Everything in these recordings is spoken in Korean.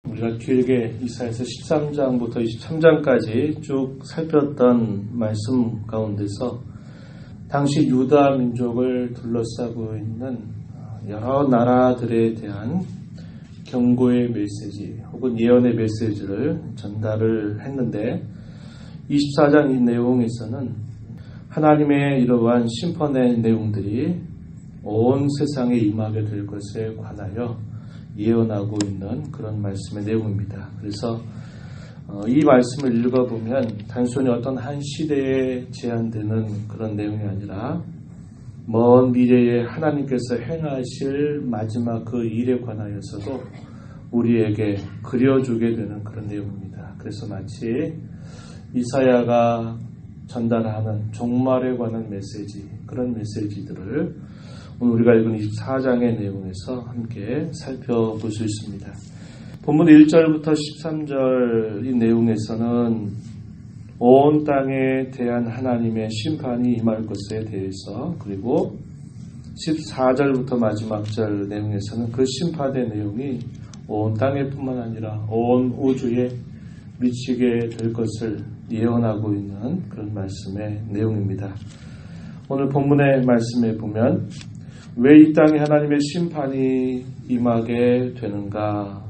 우리가 길게 이사야서 13장부터 23장까지 쭉 살폈던 말씀 가운데서 당시 유다 민족을 둘러싸고 있는 여러 나라들에 대한 경고의 메시지 혹은 예언의 메시지를 전달을 했는데 24장 이 내용에서는 하나님의 이러한 심판의 내용들이 온 세상에 임하게 될 것에 관하여 예언하고 있는 그런 말씀의 내용입니다. 그래서 이 말씀을 읽어보면 단순히 어떤 한 시대에 제한되는 그런 내용이 아니라 먼 미래에 하나님께서 행하실 마지막 그 일에 관하여서도 우리에게 그려주게 되는 그런 내용입니다. 그래서 마치 이사야가 전달하는 종말에 관한 메시지, 그런 메시지들을 오늘 우리가 읽은 24장의 내용에서 함께 살펴볼 수 있습니다. 본문 1절부터 13절 이 내용에서는 온 땅에 대한 하나님의 심판이 임할 것에 대해서, 그리고 14절부터 마지막 절 내용에서는 그 심판의 내용이 온 땅에 뿐만 아니라 온 우주에 미치게 될 것을 예언하고 있는 그런 말씀의 내용입니다. 오늘 본문의 말씀에 보면 왜 이 땅에 하나님의 심판이 임하게 되는가?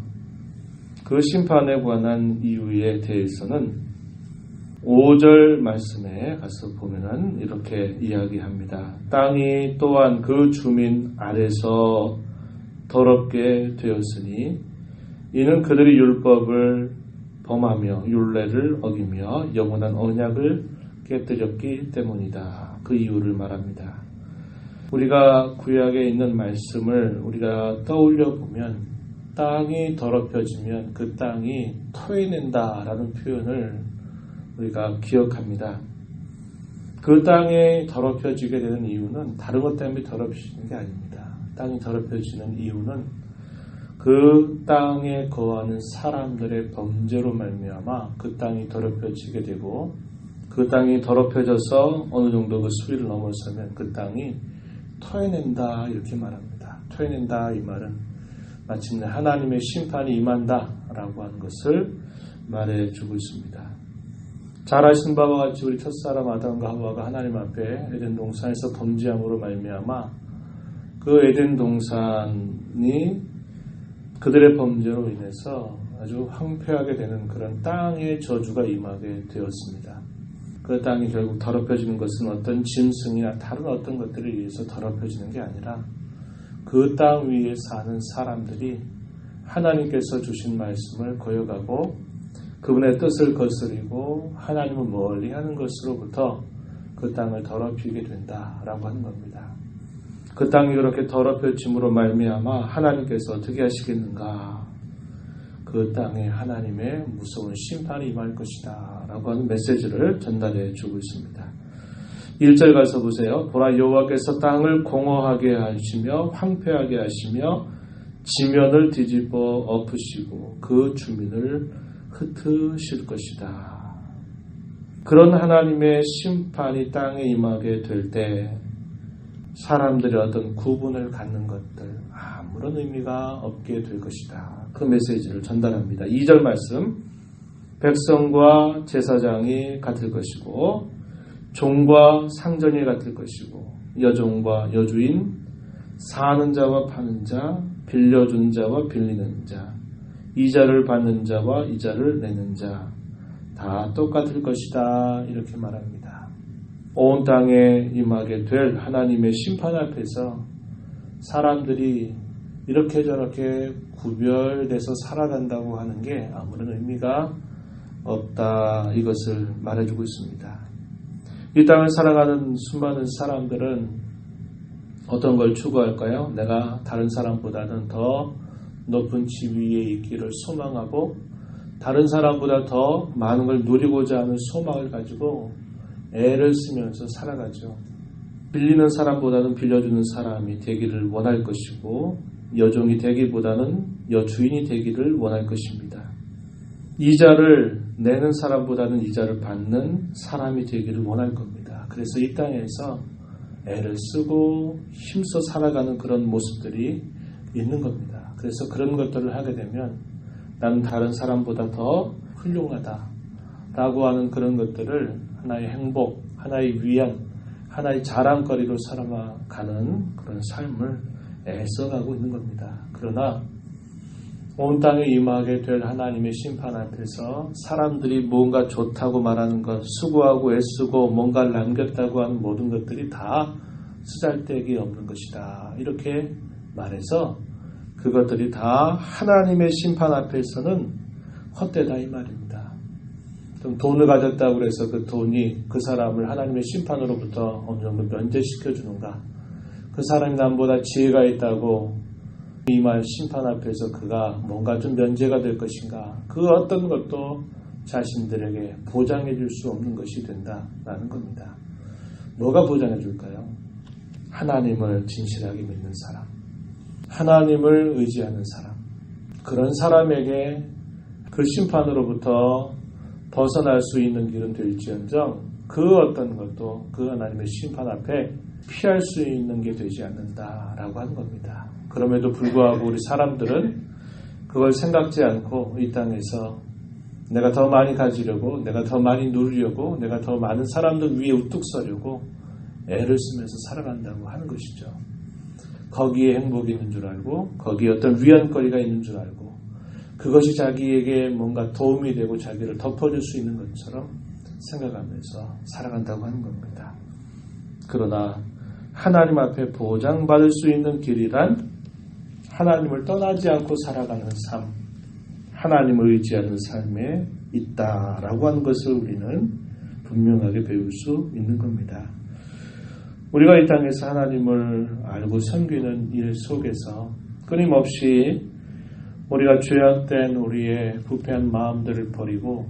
그 심판에 관한 이유에 대해서는 5절 말씀에 가서 보면은 이렇게 이야기합니다. 땅이 또한 그 주민 아래서 더럽게 되었으니 이는 그들이 율법을 범하며 율례를 어기며 영원한 언약을 깨뜨렸기 때문이다. 그 이유를 말합니다. 우리가 구약에 있는 말씀을 우리가 떠올려 보면 땅이 더럽혀지면 그 땅이 토해낸다라는 표현을 우리가 기억합니다. 그 땅이 더럽혀지게 되는 이유는 다른 것 때문에 더럽혀지는 게 아닙니다. 땅이 더럽혀지는 이유는 그 땅에 거하는 사람들의 범죄로 말미암아 그 땅이 더럽혀지게 되고, 그 땅이 더럽혀져서 어느 정도 그 수위를 넘어서면 그 땅이 토해낸다 이렇게 말합니다. 토해낸다 이 말은 마침내 하나님의 심판이 임한다라고 하는 것을 말해주고 있습니다. 잘 아시는 바와 같이 우리 첫사람 아담과 하와가 하나님 앞에 에덴 동산에서 범죄함으로 말미암아 그 에덴 동산이 그들의 범죄로 인해서 아주 황폐하게 되는 그런 땅의 저주가 임하게 되었습니다. 그 땅이 결국 더럽혀지는 것은 어떤 짐승이나 다른 어떤 것들에 의해서 더럽혀지는 게 아니라 그 땅 위에 사는 사람들이 하나님께서 주신 말씀을 거역하고 그분의 뜻을 거스리고 하나님을 멀리하는 것으로부터 그 땅을 더럽히게 된다라고 하는 겁니다. 그 땅이 그렇게 더럽혀짐으로 말미암아 하나님께서 어떻게 하시겠는가? 그 땅에 하나님의 무서운 심판이 임할 것이다 라고 하는 메시지를 전달해 주고 있습니다. 1절 가서 보세요. 보라, 여호와께서 땅을 공허하게 하시며 황폐하게 하시며 지면을 뒤집어 엎으시고 그 주민을 흩으실 것이다. 그런 하나님의 심판이 땅에 임하게 될 때 사람들이 어떤 구분을 갖는 것들 아무런 의미가 없게 될 것이다. 그 메시지를 전달합니다. 2절 말씀, 백성과 제사장이 같을 것이고 종과 상전이 같을 것이고 여종과 여주인, 사는 자와 파는 자, 빌려준 자와 빌리는 자, 이자를 받는 자와 이자를 내는 자 다 똑같을 것이다 이렇게 말합니다. 온 땅에 임하게 될 하나님의 심판 앞에서 사람들이 이렇게 저렇게 구별돼서 살아간다고 하는 게 아무런 의미가 없다 이것을 말해주고 있습니다. 이 땅을 살아가는 수많은 사람들은 어떤 걸 추구할까요? 내가 다른 사람보다는 더 높은 지위에 있기를 소망하고 다른 사람보다 더 많은 걸 누리고자 하는 소망을 가지고 애를 쓰면서 살아가죠. 빌리는 사람보다는 빌려주는 사람이 되기를 원할 것이고 여종이 되기보다는 여주인이 되기를 원할 것입니다. 이자를 내는 사람보다는 이자를 받는 사람이 되기를 원할 겁니다. 그래서 이 땅에서 애를 쓰고 힘써 살아가는 그런 모습들이 있는 겁니다. 그래서 그런 것들을 하게 되면 나는 다른 사람보다 더 훌륭하다라고 하는 그런 것들을 하나의 행복, 하나의 위안, 하나의 자랑거리로 살아가는 그런 삶을 애써가고 있는 겁니다. 그러나 온 땅에 임하게 될 하나님의 심판 앞에서 사람들이 뭔가 좋다고 말하는 것, 수고하고 애쓰고 뭔가를 남겼다고 하는 모든 것들이 다 쓰잘데기 없는 것이다. 이렇게 말해서 그것들이 다 하나님의 심판 앞에서는 헛되다 이 말입니다. 좀 돈을 가졌다고 해서 그 돈이 그 사람을 하나님의 심판으로부터 어느 정도 면제시켜 주는가? 그 사람이 남보다 지혜가 있다고 이 말 심판 앞에서 그가 뭔가 좀 면제가 될 것인가? 그 어떤 것도 자신들에게 보장해 줄 수 없는 것이 된다라는 겁니다. 뭐가 보장해 줄까요? 하나님을 진실하게 믿는 사람, 하나님을 의지하는 사람, 그런 사람에게 그 심판으로부터 벗어날 수 있는 길은 될지언정 그 어떤 것도 그 하나님의 심판 앞에 피할 수 있는 게 되지 않는다라고 하는 겁니다. 그럼에도 불구하고 우리 사람들은 그걸 생각지 않고 이 땅에서 내가 더 많이 가지려고, 내가 더 많이 누리려고, 내가 더 많은 사람들 위에 우뚝 서려고 애를 쓰면서 살아간다고 하는 것이죠. 거기에 행복이 있는 줄 알고, 거기에 어떤 위안거리가 있는 줄 알고, 그것이 자기에게 뭔가 도움이 되고 자기를 덮어줄 수 있는 것처럼 생각하면서 살아간다고 하는 겁니다. 그러나 하나님 앞에 보장받을 수 있는 길이란 하나님을 떠나지 않고 살아가는 삶, 하나님을 의지하는 삶에 있다라고 하는 것을 우리는 분명하게 배울 수 있는 겁니다. 우리가 이 땅에서 하나님을 알고 섬기는 일 속에서 끊임없이 우리가 죄악된 우리의 부패한 마음들을 버리고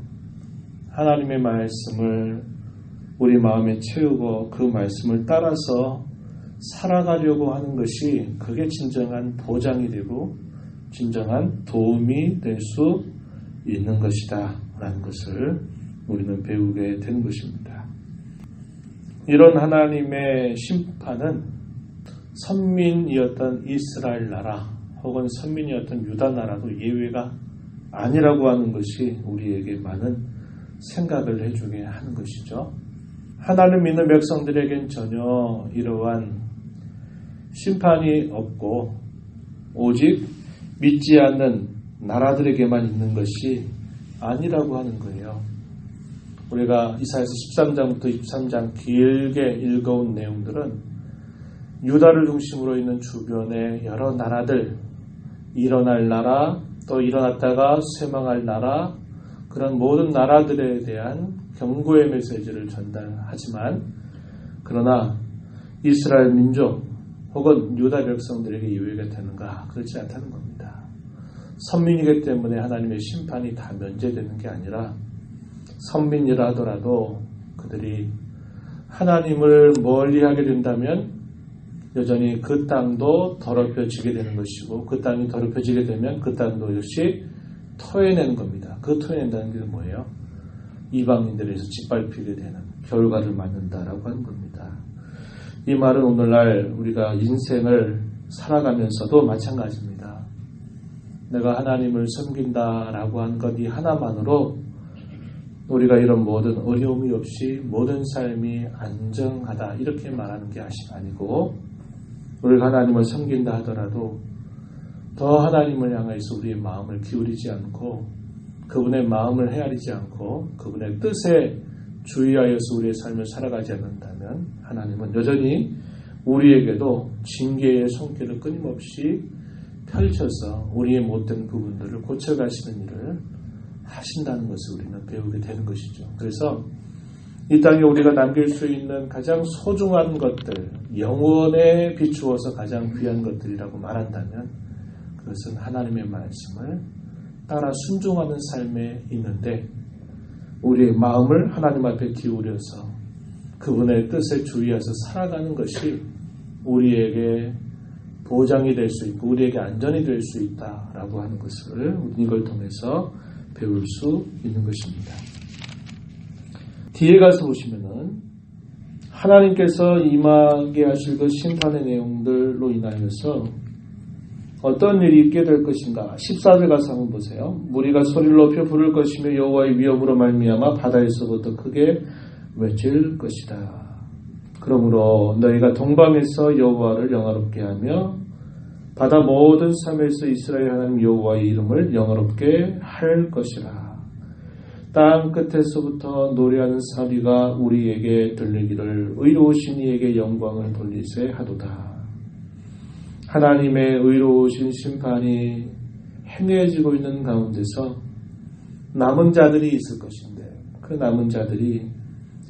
하나님의 말씀을 우리 마음에 채우고 그 말씀을 따라서 살아가려고 하는 것이 그게 진정한 보장이 되고 진정한 도움이 될 수 있는 것이다 라는 것을 우리는 배우게 되는 것입니다. 이런 하나님의 심판은 선민이었던 이스라엘 나라 혹은 선민이었던 유다 나라도 예외가 아니라고 하는 것이 우리에게 많은 생각을 해주게 하는 것이죠. 하나님 믿는 백성들에겐 전혀 이러한 심판이 없고 오직 믿지 않는 나라들에게만 있는 것이 아니라고 하는 거예요. 우리가 이사야서 13장부터 23장 길게 읽어온 내용들은 유다를 중심으로 있는 주변의 여러 나라들, 일어날 나라, 또 일어났다가 쇠망할 나라, 그런 모든 나라들에 대한 경고의 메시지를 전달하지만 그러나 이스라엘 민족 혹은 유다 백성들에게 예외가 되는가? 그렇지 않다는 겁니다. 선민이기 때문에 하나님의 심판이 다 면제되는 게 아니라 선민이라 하더라도 그들이 하나님을 멀리하게 된다면 여전히 그 땅도 더럽혀지게 되는 것이고 그 땅이 더럽혀지게 되면 그 땅도 역시 토해내는 겁니다. 그 토해낸다는 게 뭐예요? 이방인들에서 짓밟히게 되는 결과를 맞는다라고 하는 겁니다. 이 말은 오늘날 우리가 인생을 살아가면서도 마찬가지입니다. 내가 하나님을 섬긴다라고 하는 것 이 하나만으로 우리가 이런 모든 어려움이 없이 모든 삶이 안정하다 이렇게 말하는 게 아니고 우리가 하나님을 섬긴다 하더라도 더 하나님을 향해서 우리의 마음을 기울이지 않고 그분의 마음을 헤아리지 않고 그분의 뜻에 주의하여서 우리의 삶을 살아가지 않는다면 하나님은 여전히 우리에게도 징계의 손길을 끊임없이 펼쳐서 우리의 못된 부분들을 고쳐가시는 일을 하신다는 것을 우리는 배우게 되는 것이죠. 그래서 이 땅에 우리가 남길 수 있는 가장 소중한 것들, 영원에 비추어서 가장 귀한 것들이라고 말한다면 그것은 하나님의 말씀을 따라 순종하는 삶에 있는데 우리의 마음을 하나님 앞에 기울여서 그분의 뜻에 주의해서 살아가는 것이 우리에게 보장이 될 수 있고 우리에게 안전이 될 수 있다라고 하는 것을 이걸 통해서 배울 수 있는 것입니다. 뒤에 가서 보시면은 하나님께서 임하게 하실 그 심판의 내용들로 인하여서 어떤 일이 있게 될 것인가? 14절 가서 한번 보세요. 무리가 소리를 높여 부를 것이며 여호와의 위엄으로 말미암아 바다에서부터 크게 외칠 것이다. 그러므로 너희가 동방에서 여호와를 영화롭게 하며 바다 모든 섬에서 이스라엘 하나님 여호와의 이름을 영화롭게 할 것이라. 땅 끝에서부터 노래하는 소리가 우리에게 들리기를 의로우신 이에게 영광을 돌리세 하도다. 하나님의 의로우신 심판이 행해지고 있는 가운데서 남은 자들이 있을 것인데 그 남은 자들이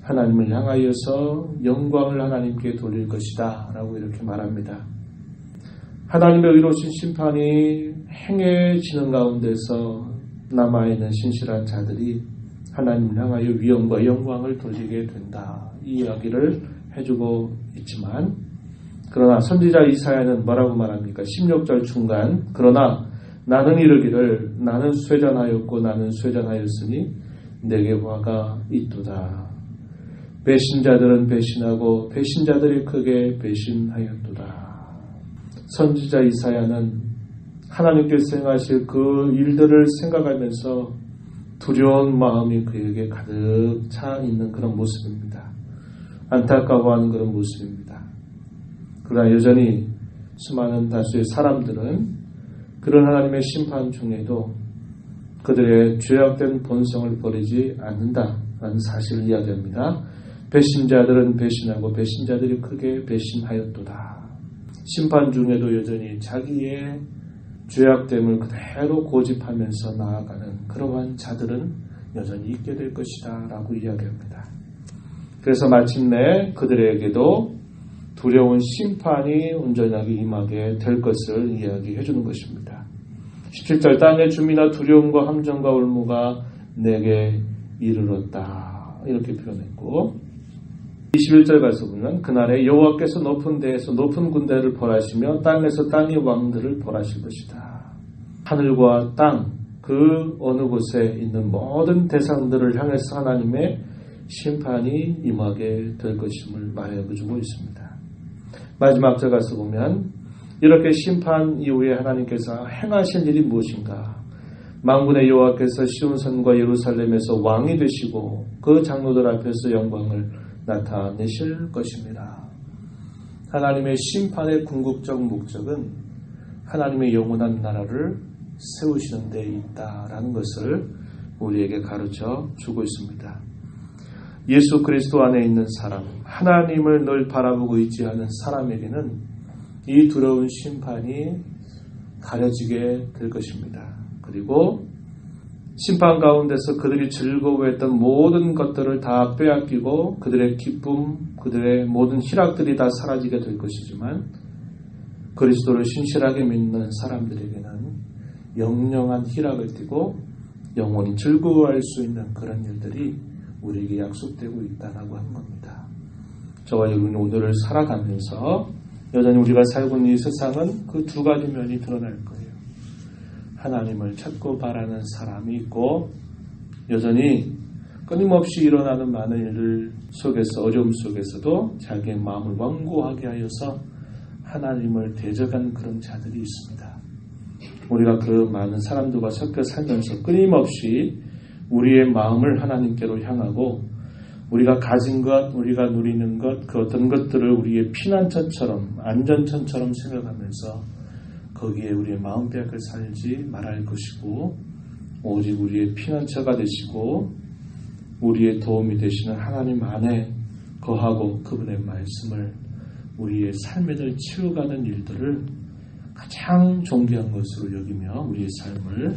하나님을 향하여서 영광을 하나님께 돌릴 것이다 라고 이렇게 말합니다. 하나님의 의로우신 심판이 행해지는 가운데서 남아있는 신실한 자들이 하나님을 향하여 위엄과 영광을 돌리게 된다. 이 이야기를 해주고 있지만 그러나 선지자 이사야는 뭐라고 말합니까? 16절 중간 그러나 나는 이르기를 나는 쇠잔하였고 나는 쇠잔하였으니 내게 화가 있도다. 배신자들은 배신하고 배신자들이 크게 배신하였도다. 선지자 이사야는 하나님께서 행하실 그 일들을 생각하면서 두려운 마음이 그에게 가득 차 있는 그런 모습입니다. 안타까워하는 그런 모습입니다. 그러나 여전히 수많은 다수의 사람들은 그런 하나님의 심판 중에도 그들의 죄악된 본성을 버리지 않는다라는 사실을 이야기합니다. 배신자들은 배신하고 배신자들이 크게 배신하였도다. 심판 중에도 여전히 자기의 죄악됨을 그대로 고집하면서 나아가는 그러한 자들은 여전히 있게 될 것이다 라고 이야기합니다. 그래서 마침내 그들에게도 두려운 심판이 온전하게 임하게 될 것을 이야기해 주는 것입니다. 17절 땅의 주민아 두려움과 함정과 울무가 내게 이르렀다 이렇게 표현했고 21절 가서 보면 그날에 여호와께서 높은 데에서 높은 군대를 벌하시며 땅에서 땅의 왕들을 벌하실 것이다. 하늘과 땅 그 어느 곳에 있는 모든 대상들을 향해서 하나님의 심판이 임하게 될 것임을 말해주고 있습니다. 마지막 절 가서 보면 이렇게 심판 이후에 하나님께서 행하실 일이 무엇인가? 만군의 여호와께서 시온산과 예루살렘에서 왕이 되시고 그 장로들 앞에서 영광을 나타내실 것입니다. 하나님의 심판의 궁극적 목적은 하나님의 영원한 나라를 세우시는 데 있다라는 것을 우리에게 가르쳐 주고 있습니다. 예수 그리스도 안에 있는 사람, 하나님을 늘 바라보고 의지하는 사람에게는 이 두려운 심판이 가려지게 될 것입니다. 그리고 심판 가운데서 그들이 즐거워했던 모든 것들을 다 빼앗기고 그들의 기쁨, 그들의 모든 희락들이 다 사라지게 될 것이지만 그리스도를 신실하게 믿는 사람들에게는 영영한 희락을 띠고 영원히 즐거워할 수 있는 그런 일들이 우리에게 약속되고 있다라고 하는 겁니다. 저와 여러분이 오늘을 살아가면서 여전히 우리가 살고 있는 이 세상은 그 두 가지 면이 드러날 거예요. 하나님을 찾고 바라는 사람이 있고 여전히 끊임없이 일어나는 많은 일들 속에서 어려움 속에서도 자기의 마음을 완고하게 하여서 하나님을 대적한 그런 자들이 있습니다. 우리가 그 많은 사람들과 섞여 살면서 끊임없이 우리의 마음을 하나님께로 향하고 우리가 가진 것, 우리가 누리는 것, 그 어떤 것들을 우리의 피난처처럼 안전처처럼 생각하면서 거기에 우리의 마음 빼앗겨 살지 말아야 할 것이고 오직 우리의 피난처가 되시고 우리의 도움이 되시는 하나님 안에 거하고 그분의 말씀을 우리의 삶에들 치워가는 일들을 가장 존귀한 것으로 여기며 우리의 삶을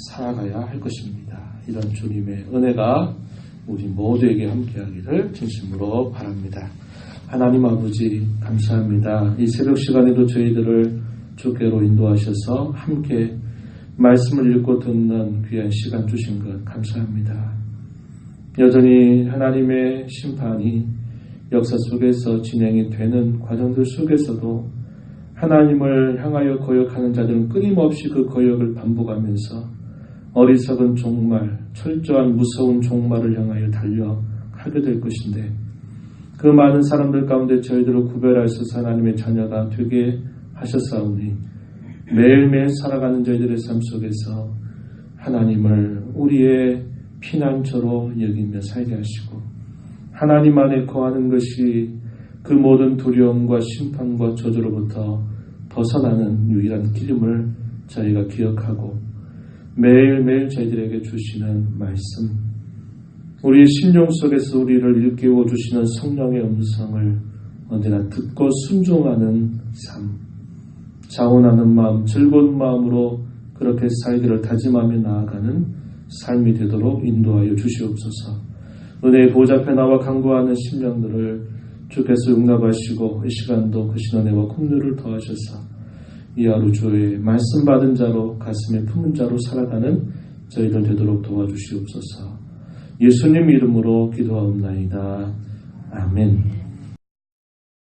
살아가야 할 것입니다. 이런 주님의 은혜가 우리 모두에게 함께하기를 진심으로 바랍니다. 하나님 아버지 감사합니다. 이 새벽 시간에도 저희들을 주께로 인도하셔서 함께 말씀을 읽고 듣는 귀한 시간 주신 것 감사합니다. 여전히 하나님의 심판이 역사 속에서 진행이 되는 과정들 속에서도 하나님을 향하여 거역하는 자들은 끊임없이 그 거역을 반복하면서 어리석은 종말, 철저한 무서운 종말을 향하여 달려가게 될 것인데 그 많은 사람들 가운데 저희들을 구별하셔서 하나님의 자녀가 되게 하셨사오니 매일매일 살아가는 저희들의 삶 속에서 하나님을 우리의 피난처로 여기며 살게 하시고 하나님 안에 거하는 것이 그 모든 두려움과 심판과 저주로부터 벗어나는 유일한 길임을 저희가 기억하고 매일매일 저희들에게 주시는 말씀, 우리의 심령 속에서 우리를 일깨워 주시는 성령의 음성을 언제나 듣고 순종하는 삶, 자원하는 마음, 즐거운 마음으로 그렇게 살기를 다짐하며 나아가는 삶이 되도록 인도하여 주시옵소서. 은혜의 보좌 앞에 나와 간구하는 심령들을 주께서 용납하시고 이 시간도 그 신원애와 긍휼을 더하셔서 이 하루 주의 말씀 받은 자로 가슴에 품은 자로 살아가는 저희들 되도록 도와주시옵소서. 예수님 이름으로 기도하옵나이다. 아멘.